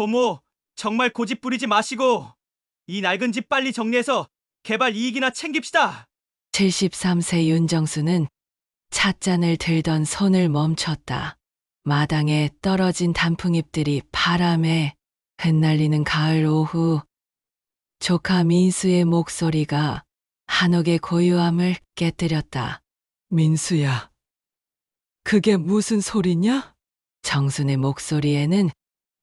고모, 정말 고집 부리지 마시고 이 낡은 집 빨리 정리해서 개발 이익이나 챙깁시다. 73세 윤정수는 찻잔을 들던 손을 멈췄다. 마당에 떨어진 단풍잎들이 바람에 흩날리는 가을 오후, 조카 민수의 목소리가 한옥의 고요함을 깨뜨렸다. 민수야, 그게 무슨 소리냐? 정순의 목소리에는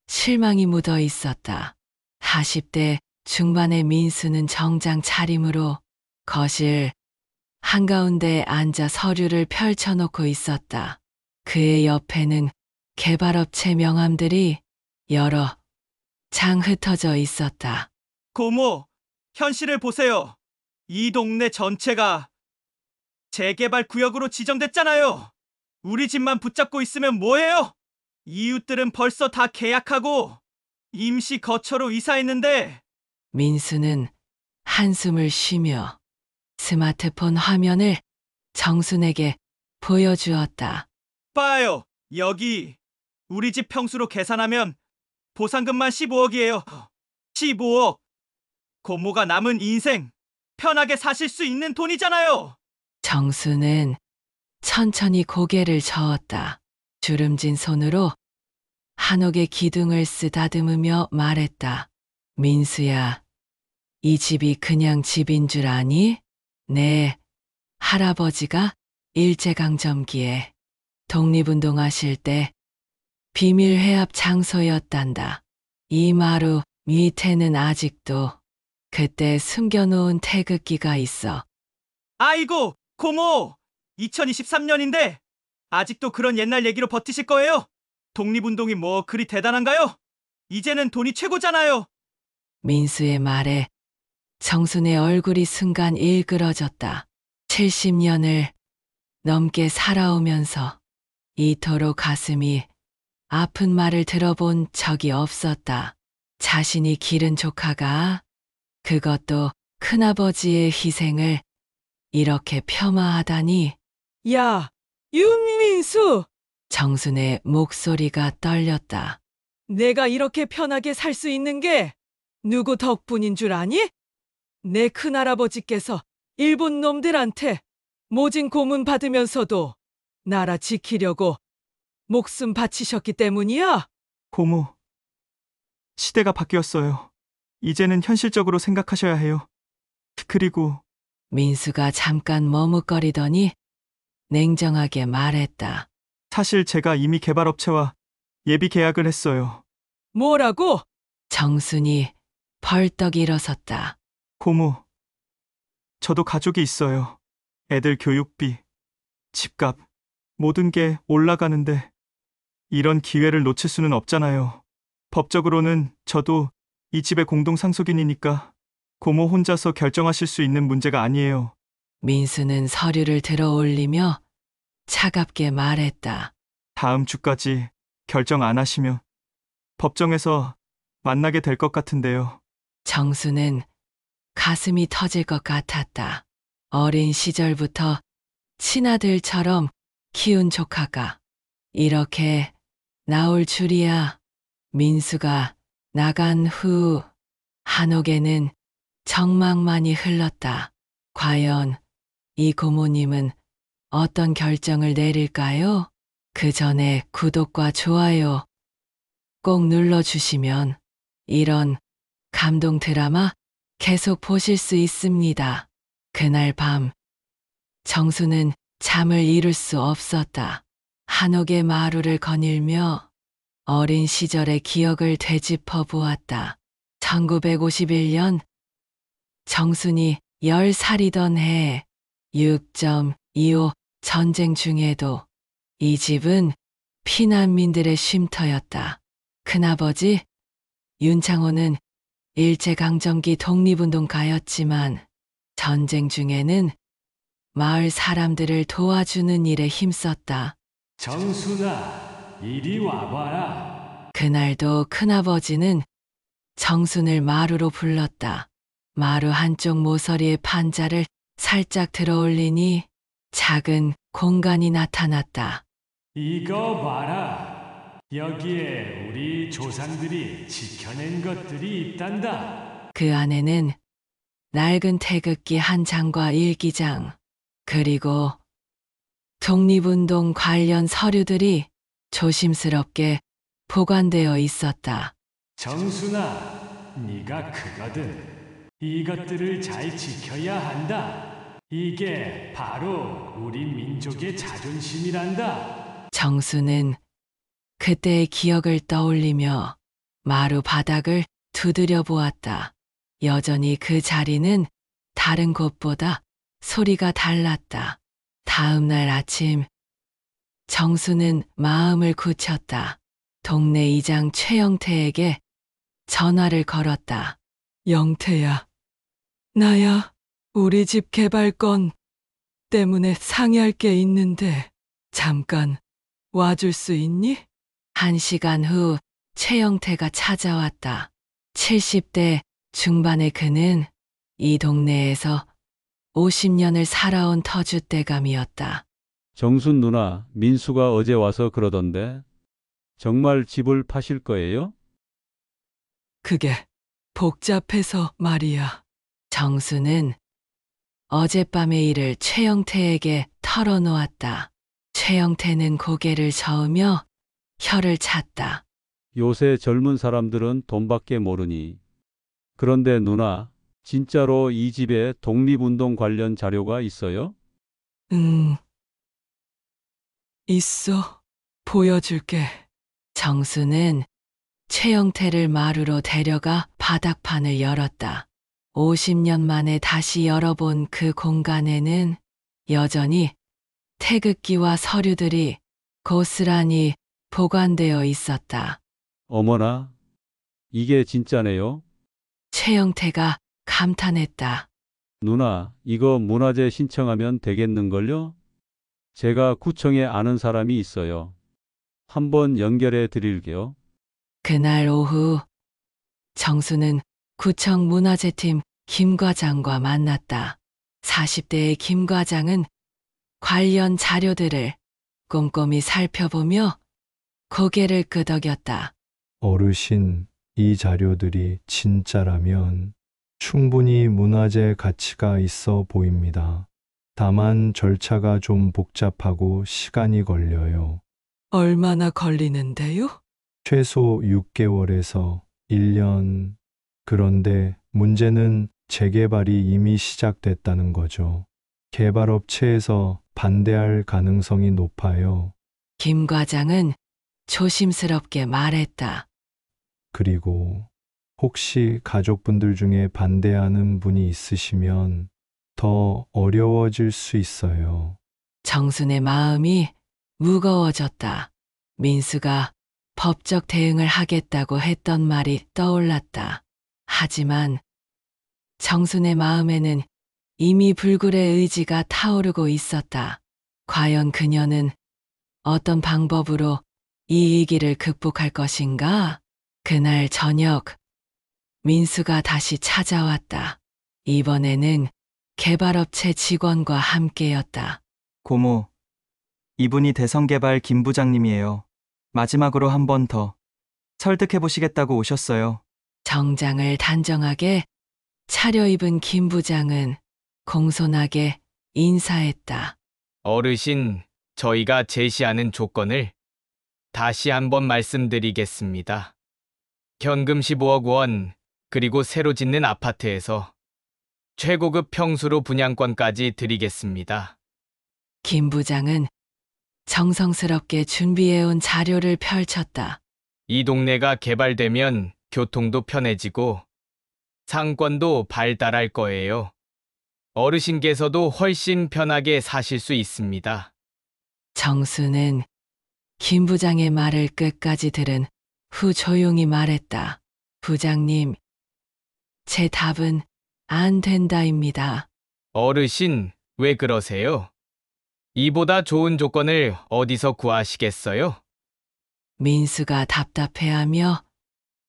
실망이 묻어 있었다. 40대 중반의 민수는 정장 차림으로 거실 한가운데 앉아 서류를 펼쳐놓고 있었다. 그의 옆에는 개발업체 명함들이 여러 장 흩어져 있었다. 고모, 현실을 보세요. 이 동네 전체가 재개발 구역으로 지정됐잖아요. 우리 집만 붙잡고 있으면 뭐해요? 이웃들은 벌써 다 계약하고 임시 거처로 이사했는데. 민수는 한숨을 쉬며 스마트폰 화면을 정순에게 보여주었다. 봐요, 여기 우리 집 평수로 계산하면 보상금만 15억이에요. 15억. 고모가 남은 인생 편하게 사실 수 있는 돈이잖아요. 정수는 천천히 고개를 저었다. 주름진 손으로 한옥의 기둥을 쓰다듬으며 말했다. 민수야, 이 집이 그냥 집인 줄 아니? 네, 할아버지가 일제강점기에 독립운동하실 때 비밀 회합 장소였단다. 이 마루 밑에는 아직도 그때 숨겨놓은 태극기가 있어. 아이고, 고모. 2023년인데 아직도 그런 옛날 얘기로 버티실 거예요? 독립운동이 뭐 그리 대단한가요? 이제는 돈이 최고잖아요. 민수의 말에 정순의 얼굴이 순간 일그러졌다. 70년을 넘게 살아오면서 이토록 가슴이 아픈 말을 들어본 적이 없었다. 자신이 기른 조카가, 그것도 큰아버지의 희생을 이렇게 폄하하다니. 야, 윤민수! 정순의 목소리가 떨렸다. 내가 이렇게 편하게 살 수 있는 게 누구 덕분인 줄 아니? 내 큰할아버지께서 일본 놈들한테 모진 고문 받으면서도 나라 지키려고 목숨 바치셨기 때문이야. 고모, 시대가 바뀌었어요. 이제는 현실적으로 생각하셔야 해요. 그리고 민수가 잠깐 머뭇거리더니 냉정하게 말했다. 사실 제가 이미 개발업체와 예비 계약을 했어요. 뭐라고? 정순이 벌떡 일어섰다. 고모, 저도 가족이 있어요. 애들 교육비, 집값, 모든 게 올라가는데 이런 기회를 놓칠 수는 없잖아요. 법적으로는 저도 이 집의 공동 상속인이니까 고모 혼자서 결정하실 수 있는 문제가 아니에요. 민수는 서류를 들어 올리며 차갑게 말했다. 다음 주까지 결정 안 하시면 법정에서 만나게 될 것 같은데요. 정수는 가슴이 터질 것 같았다. 어린 시절부터 친아들처럼 키운 조카가 이렇게 나올 줄이야. 민수가 나간 후 한옥에는 정막만이 흘렀다. 과연 이 고모님은 어떤 결정을 내릴까요? 그 전에 구독과 좋아요 꼭 눌러주시면 이런 감동 드라마 계속 보실 수 있습니다. 그날 밤 정수는 잠을 이룰 수 없었다. 한옥의 마루를 거닐며 어린 시절의 기억을 되짚어 보았다. 1951년 정순이 10살이던 해 6.25 전쟁 중에도 이 집은 피난민들의 쉼터였다. 큰아버지 윤창호는 일제강점기 독립운동가였지만 전쟁 중에는 마을 사람들을 도와주는 일에 힘썼다. 정순아, 이리 와봐라. 그날도 큰아버지는 정순을 마루로 불렀다. 마루 한쪽 모서리의 판자를 살짝 들어올리니 작은 공간이 나타났다. 이거 봐라. 여기에 우리 조상들이 지켜낸 것들이 있단다. 그 안에는 낡은 태극기 한 장과 일기장, 그리고 독립운동 관련 서류들이 조심스럽게 보관되어 있었다. 정순아, 네가 크거든. 이것들을 잘 지켜야 한다. 이게 바로 우리 민족의 자존심이란다. 정수는 그때의 기억을 떠올리며 마루 바닥을 두드려 보았다. 여전히 그 자리는 다른 곳보다 소리가 달랐다. 다음 날 아침, 정수는 마음을 굳혔다. 동네 이장 최영태에게 전화를 걸었다. 영태야, 나야. 우리 집 개발건 때문에 상의할 게 있는데 잠깐 와줄 수 있니? 1시간 후 최영태가 찾아왔다. 70대 중반의 그는 이 동네에서 50년을 살아온 터줏대감이었다. 정순 누나, 민수가 어제 와서 그러던데 정말 집을 파실 거예요? 그게 복잡해서 말이야. 정수는 어젯밤의 일을 최영태에게 털어놓았다. 최영태는 고개를 저으며 혀를 찼다. 요새 젊은 사람들은 돈밖에 모르니. 그런데 누나, 진짜로 이 집에 독립운동 관련 자료가 있어요? 있어. 보여줄게. 정수는 최영태를 마루로 데려가 바닥판을 열었다. 50년 만에 다시 열어본 그 공간에는 여전히 태극기와 서류들이 고스란히 보관되어 있었다. 어머나, 이게 진짜네요? 최영태가 감탄했다. 누나, 이거 문화재 신청하면 되겠는걸요? 제가 구청에 아는 사람이 있어요. 한번 연결해 드릴게요. 그날 오후 정수는 구청 문화재팀 김 과장과 만났다. 40대의 김 과장은 관련 자료들을 꼼꼼히 살펴보며 고개를 끄덕였다. 어르신, 이 자료들이 진짜라면 충분히 문화재 가치가 있어 보입니다. 다만 절차가 좀 복잡하고 시간이 걸려요. 얼마나 걸리는데요? 최소 6개월에서 1년. 그런데 문제는 재개발이 이미 시작됐다는 거죠. 개발업체에서 반대할 가능성이 높아요. 김 과장은 조심스럽게 말했다. 그리고 혹시 가족분들 중에 반대하는 분이 있으시면 더 어려워질 수 있어요. 정순의 마음이 무거워졌다. 민수가 법적 대응을 하겠다고 했던 말이 떠올랐다. 하지만 정순의 마음에는 이미 불굴의 의지가 타오르고 있었다. 과연 그녀는 어떤 방법으로 이 위기를 극복할 것인가? 그날 저녁, 민수가 다시 찾아왔다. 이번에는 개발업체 직원과 함께였다. 고모, 이분이 대성개발 김 부장님이에요. 마지막으로 한 번 더 설득해 보시겠다고 오셨어요. 정장을 단정하게 차려입은 김 부장은 공손하게 인사했다. 어르신, 저희가 제시하는 조건을 다시 한번 말씀드리겠습니다. 현금 15억 원, 그리고 새로 짓는 아파트에서 최고급 평수로 분양권까지 드리겠습니다. 김 부장은 정성스럽게 준비해온 자료를 펼쳤다. 이 동네가 개발되면 교통도 편해지고 상권도 발달할 거예요. 어르신께서도 훨씬 편하게 사실 수 있습니다. 정수는 김 부장의 말을 끝까지 들은 후 조용히 말했다. 부장님, 제 답은 안 된다입니다. 어르신, 왜 그러세요? 이보다 좋은 조건을 어디서 구하시겠어요? 민수가 답답해하며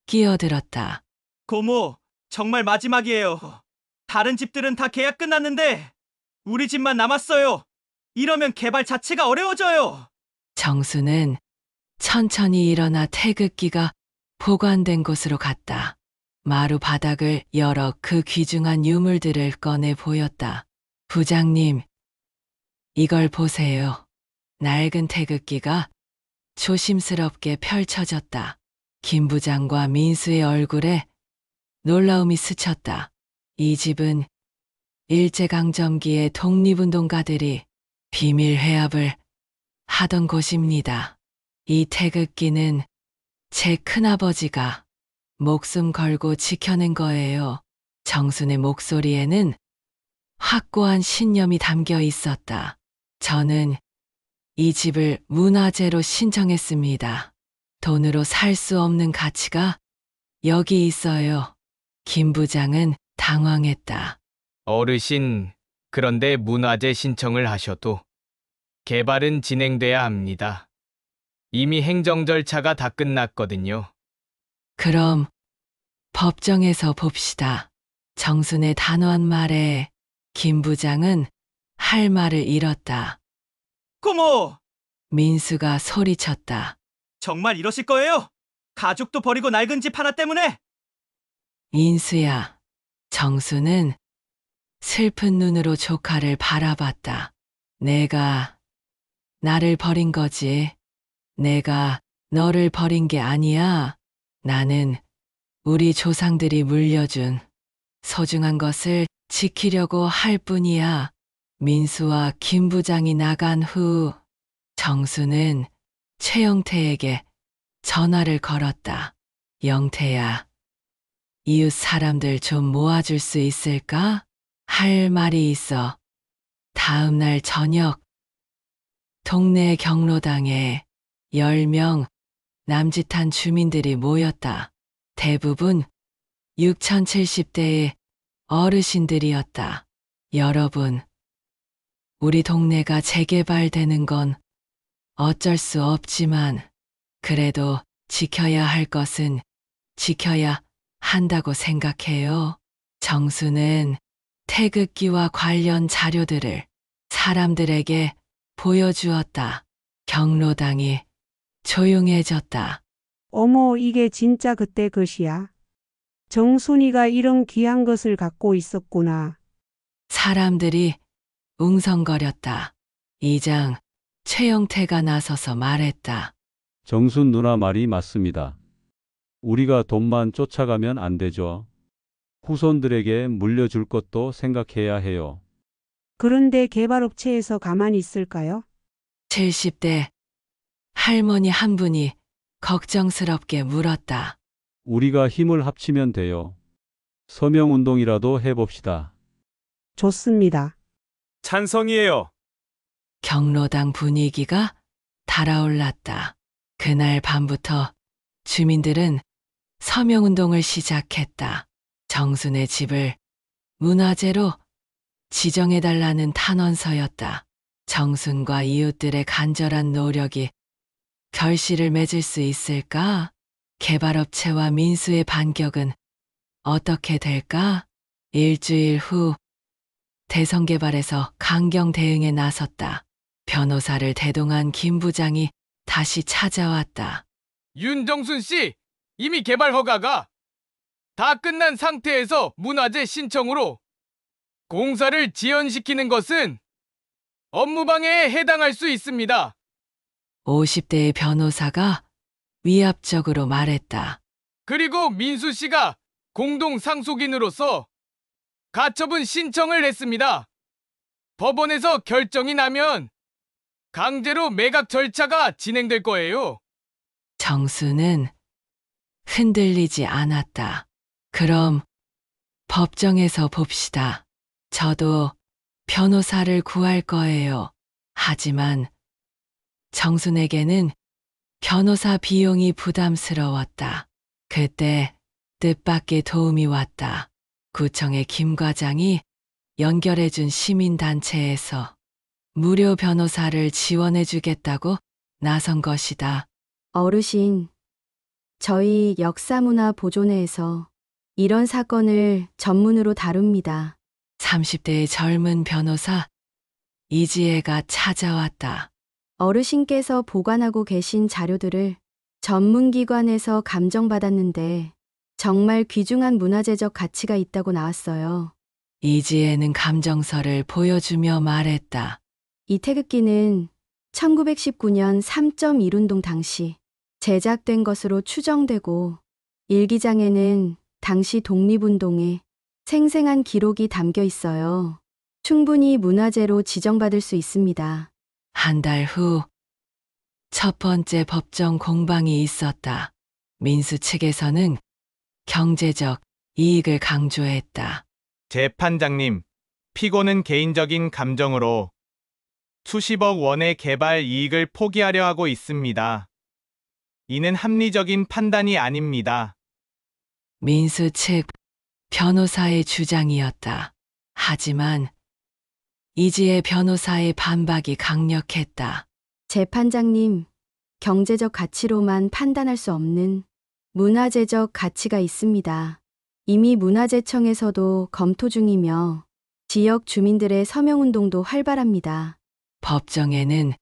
끼어들었다. 고모, 정말 마지막이에요. 다른 집들은 다 계약 끝났는데 우리 집만 남았어요. 이러면 개발 자체가 어려워져요. 정수는 천천히 일어나 태극기가 보관된 곳으로 갔다. 마루 바닥을 열어 그 귀중한 유물들을 꺼내 보였다. 부장님, 이걸 보세요. 낡은 태극기가 조심스럽게 펼쳐졌다. 김 부장과 민수의 얼굴에 놀라움이 스쳤다. 이 집은 일제강점기의 독립운동가들이 비밀 회합을 하던 곳입니다. 이 태극기는 제 큰아버지가 목숨 걸고 지켜낸 거예요. 정순의 목소리에는 확고한 신념이 담겨 있었다. 저는 이 집을 문화재로 신청했습니다. 돈으로 살 수 없는 가치가 여기 있어요. 김 부장은 당황했다. 어르신, 그런데 문화재 신청을 하셔도 개발은 진행돼야 합니다. 이미 행정 절차가 다 끝났거든요. 그럼 법정에서 봅시다. 정순의 단호한 말에 김 부장은 할 말을 잃었다. 고모! 민수가 소리쳤다. 정말 이러실 거예요? 가족도 버리고 낡은 집 하나 때문에? 인수야. 정수는 슬픈 눈으로 조카를 바라봤다. 내가 나를 버린 거지. 내가 너를 버린 게 아니야. 나는 우리 조상들이 물려준 소중한 것을 지키려고 할 뿐이야. 민수와 김 부장이 나간 후 정수는 최영태에게 전화를 걸었다. 영태야, 이웃 사람들 좀 모아줄 수 있을까? 할 말이 있어. 다음 날 저녁 동네 경로당에 10명 남짓한 주민들이 모였다. 대부분 6070대의 어르신들이었다. 여러분, 우리 동네가 재개발되는 건 어쩔 수 없지만 그래도 지켜야 할 것은 지켜야 한다고 생각해요. 정수는 태극기와 관련 자료들을 사람들에게 보여주었다. 경로당이 조용해졌다. 어머, 이게 진짜 그때 것이야. 정순이가 이런 귀한 것을 갖고 있었구나. 사람들이 웅성거렸다. 이장 최영태가 나서서 말했다. 정순 누나 말이 맞습니다. 우리가 돈만 쫓아가면 안 되죠. 후손들에게 물려줄 것도 생각해야 해요. 그런데 개발업체에서 가만히 있을까요? 70대 할머니 한 분이 걱정스럽게 물었다. 우리가 힘을 합치면 돼요. 서명운동이라도 해봅시다. 좋습니다. 찬성이에요. 경로당 분위기가 달아올랐다. 그날 밤부터 주민들은 서명운동을 시작했다. 정순의 집을 문화재로 지정해달라는 탄원서였다. 정순과 이웃들의 간절한 노력이 결실을 맺을 수 있을까? 개발업체와 민수의 반격은 어떻게 될까? 일주일 후 대성개발에서 강경 대응에 나섰다. 변호사를 대동한 김 부장이 다시 찾아왔다. 윤정순 씨, 이미 개발 허가가 다 끝난 상태에서 문화재 신청으로 공사를 지연시키는 것은 업무방해에 해당할 수 있습니다. 50대의 변호사가 위압적으로 말했다. 그리고 민수 씨가 공동 상속인으로서 가처분 신청을 했습니다. 법원에서 결정이 나면 강제로 매각 절차가 진행될 거예요. 정수는 흔들리지 않았다. 그럼 법정에서 봅시다. 저도 변호사를 구할 거예요. 하지만 정순에게는 변호사 비용이 부담스러웠다. 그때 뜻밖의 도움이 왔다. 구청의 김 과장이 연결해준 시민단체에서 무료 변호사를 지원해주겠다고 나선 것이다. 어르신, 저희 역사문화보존회에서 이런 사건을 전문으로 다룹니다. 30대의 젊은 변호사 이지혜가 찾아왔다. 어르신께서 보관하고 계신 자료들을 전문기관에서 감정받았는데 정말 귀중한 문화재적 가치가 있다고 나왔어요. 이지혜는 감정서를 보여주며 말했다. 이 태극기는 1919년 3.1운동 당시 제작된 것으로 추정되고 일기장에는 당시 독립운동의 생생한 기록이 담겨 있어요. 충분히 문화재로 지정받을 수 있습니다. 한 달 후 첫 번째 법정 공방이 있었다. 민수 측에서는 경제적 이익을 강조했다. 재판장님, 피고는 개인적인 감정으로 수십억 원의 개발 이익을 포기하려 하고 있습니다. 이는 합리적인 판단이 아닙니다. 민수 측 변호사의 주장이었다. 하지만 이지혜 변호사의 반박이 강력했다. 재판장님, 경제적 가치로만 판단할 수 없는 문화재적 가치가 있습니다. 이미 문화재청에서도 검토 중이며 지역 주민들의 서명운동도 활발합니다. 법정에는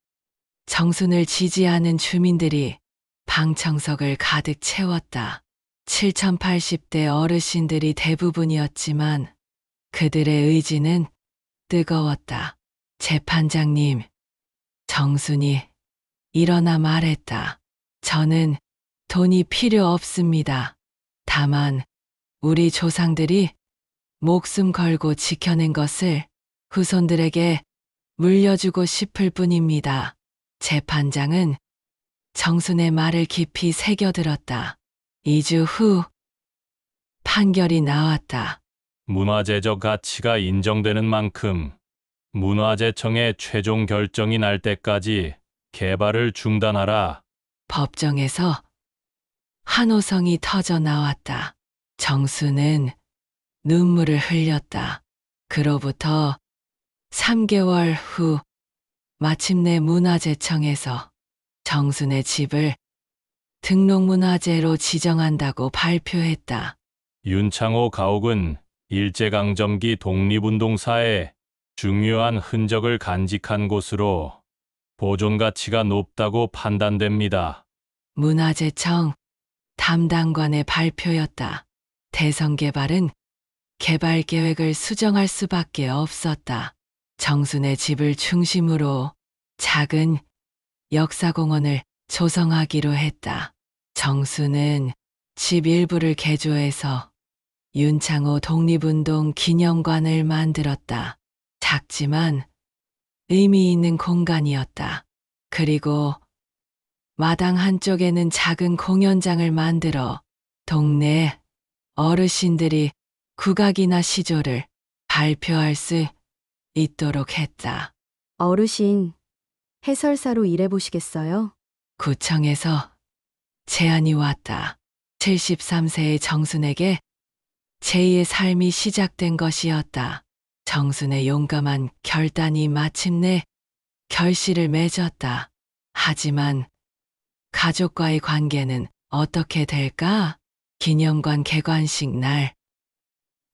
정순을 지지하는 주민들이 방청석을 가득 채웠다. 7080대 어르신들이 대부분이었지만 그들의 의지는 뜨거웠다. 재판장님, 정순이 일어나 말했다. 저는 돈이 필요 없습니다. 다만 우리 조상들이 목숨 걸고 지켜낸 것을 후손들에게 물려주고 싶을 뿐입니다. 재판장은 정순의 말을 깊이 새겨들었다. 2주 후 판결이 나왔다. 문화재적 가치가 인정되는 만큼 문화재청의 최종 결정이 날 때까지 개발을 중단하라. 법정에서 환호성이 터져 나왔다. 정수는 눈물을 흘렸다. 그로부터 3개월 후 마침내 문화재청에서 정순의 집을 등록문화재로 지정한다고 발표했다. 윤창호 가옥은 일제강점기 독립운동사의 중요한 흔적을 간직한 곳으로 보존 가치가 높다고 판단됩니다. 문화재청 담당관의 발표였다. 대성개발은 개발 계획을 수정할 수밖에 없었다. 정순의 집을 중심으로 작은 역사공원을 조성하기로 했다. 정순은 집 일부를 개조해서 윤창호 독립운동 기념관을 만들었다. 작지만 의미 있는 공간이었다. 그리고 마당 한쪽에는 작은 공연장을 만들어 동네 어르신들이 국악이나 시조를 발표할 수 있도록 했다. 어르신, 해설사로 일해보시겠어요? 구청에서 제안이 왔다. 73세의 정순에게 제2의 삶이 시작된 것이었다. 정순의 용감한 결단이 마침내 결실을 맺었다. 하지만 가족과의 관계는 어떻게 될까? 기념관 개관식 날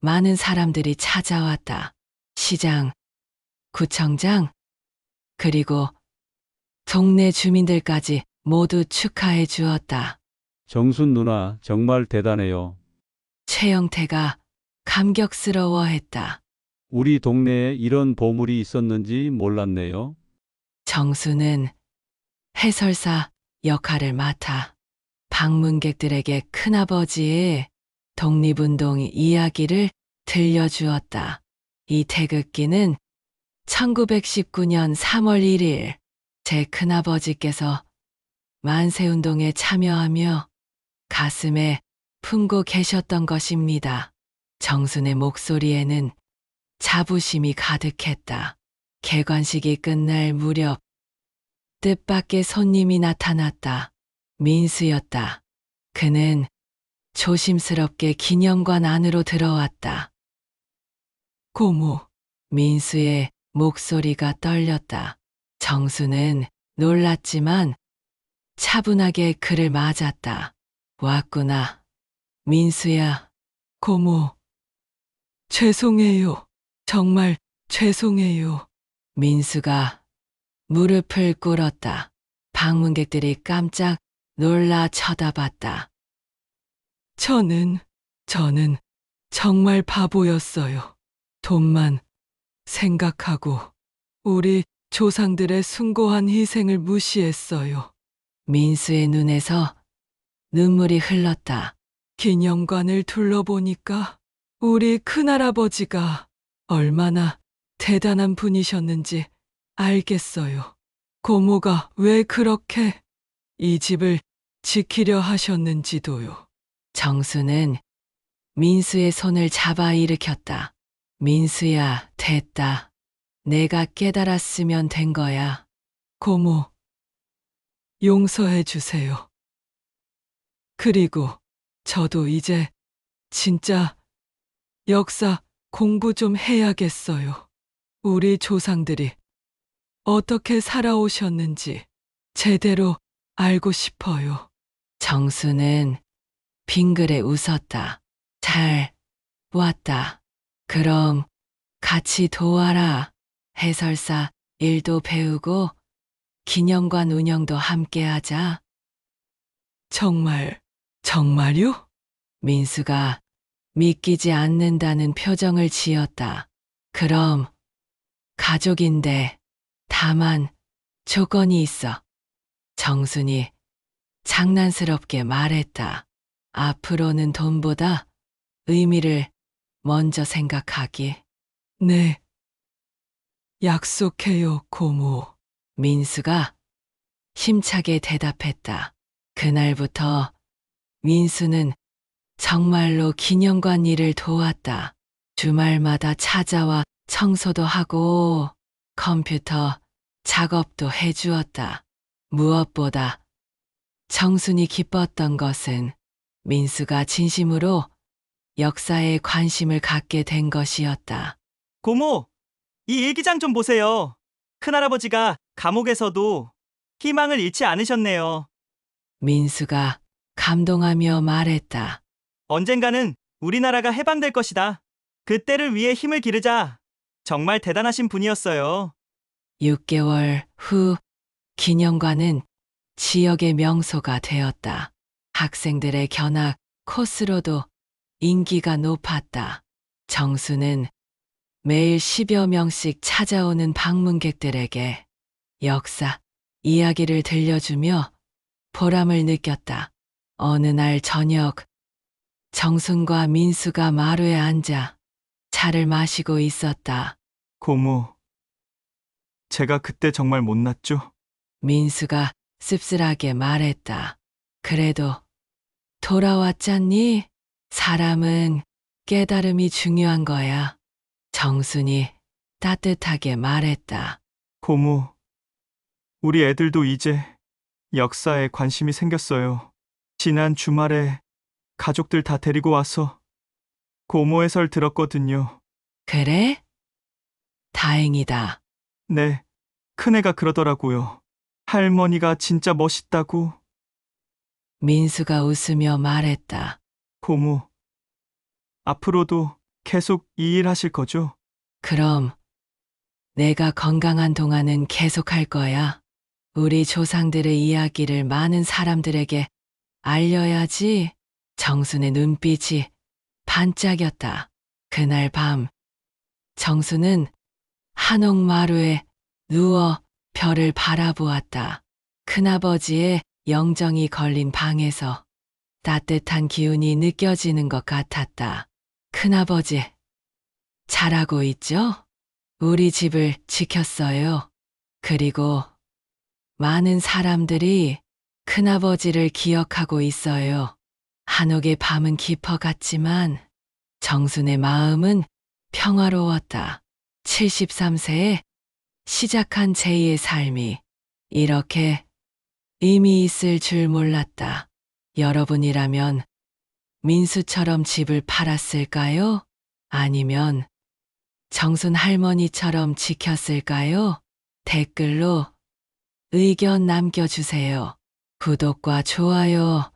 많은 사람들이 찾아왔다. 시장, 구청장, 그리고 동네 주민들까지 모두 축하해 주었다. 정순 누나 정말 대단해요. 최영태가 감격스러워했다. 우리 동네에 이런 보물이 있었는지 몰랐네요. 정수는 해설사 역할을 맡아 방문객들에게 큰아버지의 독립운동 이야기를 들려주었다. 이 태극기는 1919년 3월 1일 제 큰아버지께서 만세운동에 참여하며 가슴에 품고 계셨던 것입니다. 정순의 목소리에는 자부심이 가득했다. 개관식이 끝날 무렵 뜻밖의 손님이 나타났다. 민수였다. 그는 조심스럽게 기념관 안으로 들어왔다. 고모. 민수의 목소리가 떨렸다. 정수는 놀랐지만 차분하게 그를 맞았다. 왔구나. 민수야. 고모. 죄송해요. 정말 죄송해요. 민수가 무릎을 꿇었다. 방문객들이 깜짝 놀라 쳐다봤다. 저는 정말 바보였어요. 돈만 생각하고 우리 조상들의 숭고한 희생을 무시했어요. 민수의 눈에서 눈물이 흘렀다. 기념관을 둘러보니까 우리 큰할아버지가 얼마나 대단한 분이셨는지 알겠어요. 고모가 왜 그렇게 이 집을 지키려 하셨는지도요. 정수는 민수의 손을 잡아 일으켰다. 민수야, 됐다. 내가 깨달았으면 된 거야. 고모, 용서해 주세요. 그리고 저도 이제 진짜 역사 공부 좀 해야겠어요. 우리 조상들이 어떻게 살아오셨는지 제대로 알고 싶어요. 정수는 빙그레 웃었다. 잘 왔다. 그럼 같이 도와라. 해설사 일도 배우고 기념관 운영도 함께 하자. 정말요? 민수가 믿기지 않는다는 표정을 지었다. 그럼 가족인데 다만 조건이 있어. 정순이 장난스럽게 말했다. 앞으로는 돈보다 의미를 먼저 생각하기. 네. 약속해요, 고모. 민수가 힘차게 대답했다. 그날부터 민수는 정말로 기념관 일을 도왔다. 주말마다 찾아와 청소도 하고 컴퓨터 작업도 해주었다. 무엇보다 정순이 기뻤던 것은 민수가 진심으로 역사에 관심을 갖게 된 것이었다. 고모, 이 일기장 좀 보세요. 큰할아버지가 감옥에서도 희망을 잃지 않으셨네요. 민수가 감동하며 말했다. 언젠가는 우리나라가 해방될 것이다. 그때를 위해 힘을 기르자. 정말 대단하신 분이었어요. 6개월 후 기념관은 지역의 명소가 되었다. 학생들의 견학 코스로도 인기가 높았다. 정수는 매일 10여 명씩 찾아오는 방문객들에게 역사 이야기를 들려주며 보람을 느꼈다. 어느 날 저녁 정순과 민수가 마루에 앉아 차를 마시고 있었다. 고모, 제가 그때 정말 못났죠? 민수가 씁쓸하게 말했다. 그래도 돌아왔잖니? 사람은 깨달음이 중요한 거야. 정순이 따뜻하게 말했다. 고모, 우리 애들도 이제 역사에 관심이 생겼어요. 지난 주말에 가족들 다 데리고 와서 고모 해설 들었거든요. 그래? 다행이다. 네, 큰애가 그러더라고요. 할머니가 진짜 멋있다고. 민수가 웃으며 말했다. 고모, 앞으로도 계속 이 일 하실 거죠? 그럼 내가 건강한 동안은 계속할 거야. 우리 조상들의 이야기를 많은 사람들에게 알려야지. 정순의 눈빛이 반짝였다. 그날 밤 정순은 한옥마루에 누워 별을 바라보았다. 큰아버지의 영정이 걸린 방에서 따뜻한 기운이 느껴지는 것 같았다. 큰아버지, 잘하고 있죠? 우리 집을 지켰어요. 그리고 많은 사람들이 큰아버지를 기억하고 있어요. 한옥의 밤은 깊어갔지만 정순의 마음은 평화로웠다. 73세에 시작한 제2의 삶이 이렇게 의미 있을 줄 몰랐다. 여러분이라면 민수처럼 집을 팔았을까요? 아니면 정순 할머니처럼 지켰을까요? 댓글로 의견 남겨주세요. 구독과 좋아요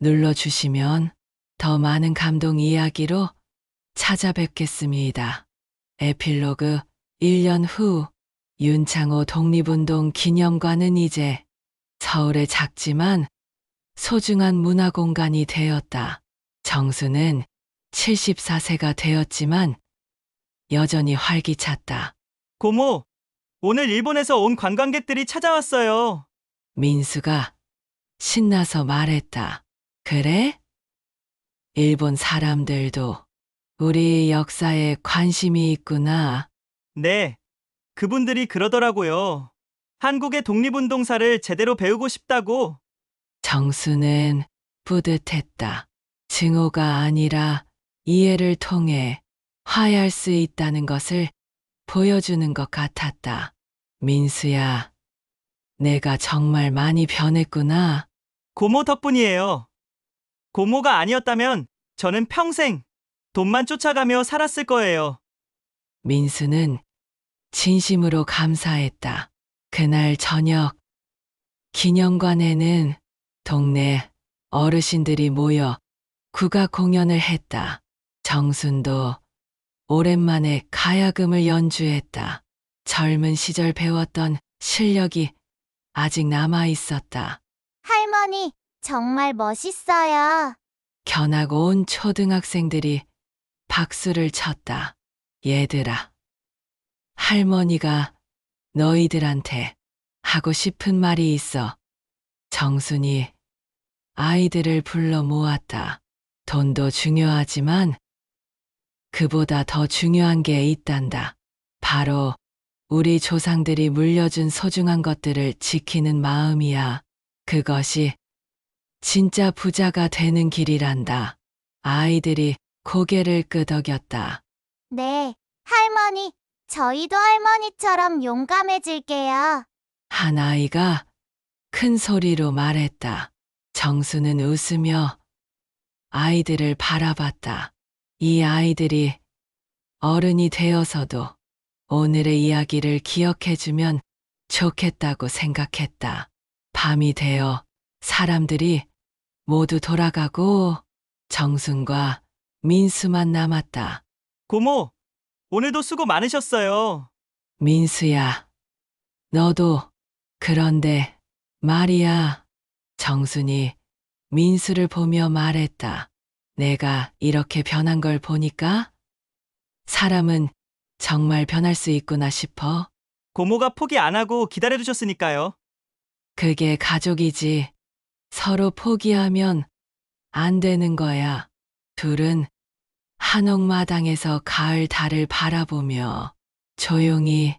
눌러주시면 더 많은 감동 이야기로 찾아뵙겠습니다. 에필로그 1년 후 윤창호 독립운동 기념관은 이제 서울의 작지만 소중한 문화공간이 되었다. 정수는 74세가 되었지만 여전히 활기찼다. 고모, 오늘 일본에서 온 관광객들이 찾아왔어요. 민수가 신나서 말했다. 그래? 일본 사람들도 우리 역사에 관심이 있구나. 네, 그분들이 그러더라고요. 한국의 독립운동사를 제대로 배우고 싶다고. 정수는 뿌듯했다. 증오가 아니라 이해를 통해 화해할 수 있다는 것을 보여주는 것 같았다. 민수야, 내가 정말 많이 변했구나. 고모 덕분이에요. 고모가 아니었다면 저는 평생 돈만 쫓아가며 살았을 거예요. 민수는 진심으로 감사했다. 그날 저녁 기념관에는 동네 어르신들이 모여 국악 공연을 했다. 정순도 오랜만에 가야금을 연주했다. 젊은 시절 배웠던 실력이 아직 남아 있었다. 할머니, 정말 멋있어요. 견학 온 초등학생들이 박수를 쳤다. 얘들아, 할머니가 너희들한테 하고 싶은 말이 있어. 정순이 아이들을 불러 모았다. 돈도 중요하지만 그보다 더 중요한 게 있단다. 바로 우리 조상들이 물려준 소중한 것들을 지키는 마음이야. 그것이 진짜 부자가 되는 길이란다. 아이들이 고개를 끄덕였다. 네, 할머니, 저희도 할머니처럼 용감해질게요. 한 아이가 큰 소리로 말했다. 정수는 웃으며 아이들을 바라봤다. 이 아이들이 어른이 되어서도 오늘의 이야기를 기억해주면 좋겠다고 생각했다. 밤이 되어 사람들이 모두 돌아가고 정순과 민수만 남았다. 고모, 오늘도 수고 많으셨어요. 민수야, 너도 그런데 말이야. 정순이 민수를 보며 말했다. 내가 이렇게 변한 걸 보니까 사람은 정말 변할 수 있구나 싶어. 고모가 포기 안 하고 기다려주셨으니까요. 그게 가족이지. 서로 포기하면 안 되는 거야. 둘은 한옥마당에서 가을 달을 바라보며 조용히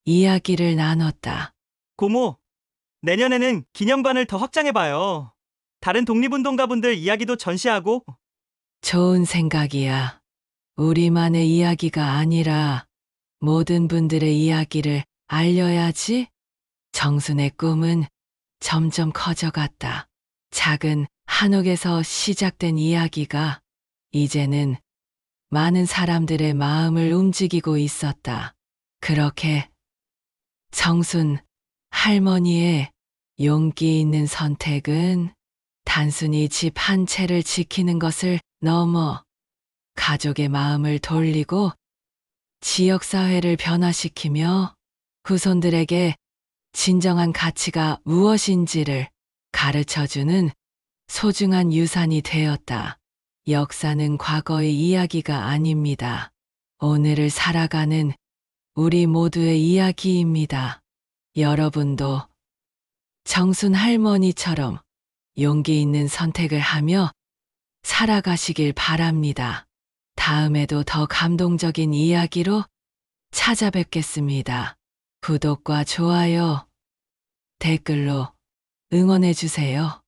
이야기를 나눴다. 고모, 내년에는 기념관을 더 확장해봐요. 다른 독립운동가분들 이야기도 전시하고. 좋은 생각이야. 우리만의 이야기가 아니라 모든 분들의 이야기를 알려야지. 정순의 꿈은 점점 커져갔다. 작은 한옥에서 시작된 이야기가 이제는 많은 사람들의 마음을 움직이고 있었다. 그렇게 정순 할머니의 용기 있는 선택은 단순히 집 한 채를 지키는 것을 넘어 가족의 마음을 돌리고 지역사회를 변화시키며 후손들에게 진정한 가치가 무엇인지를 가르쳐주는 소중한 유산이 되었다. 역사는 과거의 이야기가 아닙니다. 오늘을 살아가는 우리 모두의 이야기입니다. 여러분도 정순 할머니처럼 용기 있는 선택을 하며 살아가시길 바랍니다. 다음에도 더 감동적인 이야기로 찾아뵙겠습니다. 구독과 좋아요, 댓글로 응원해주세요.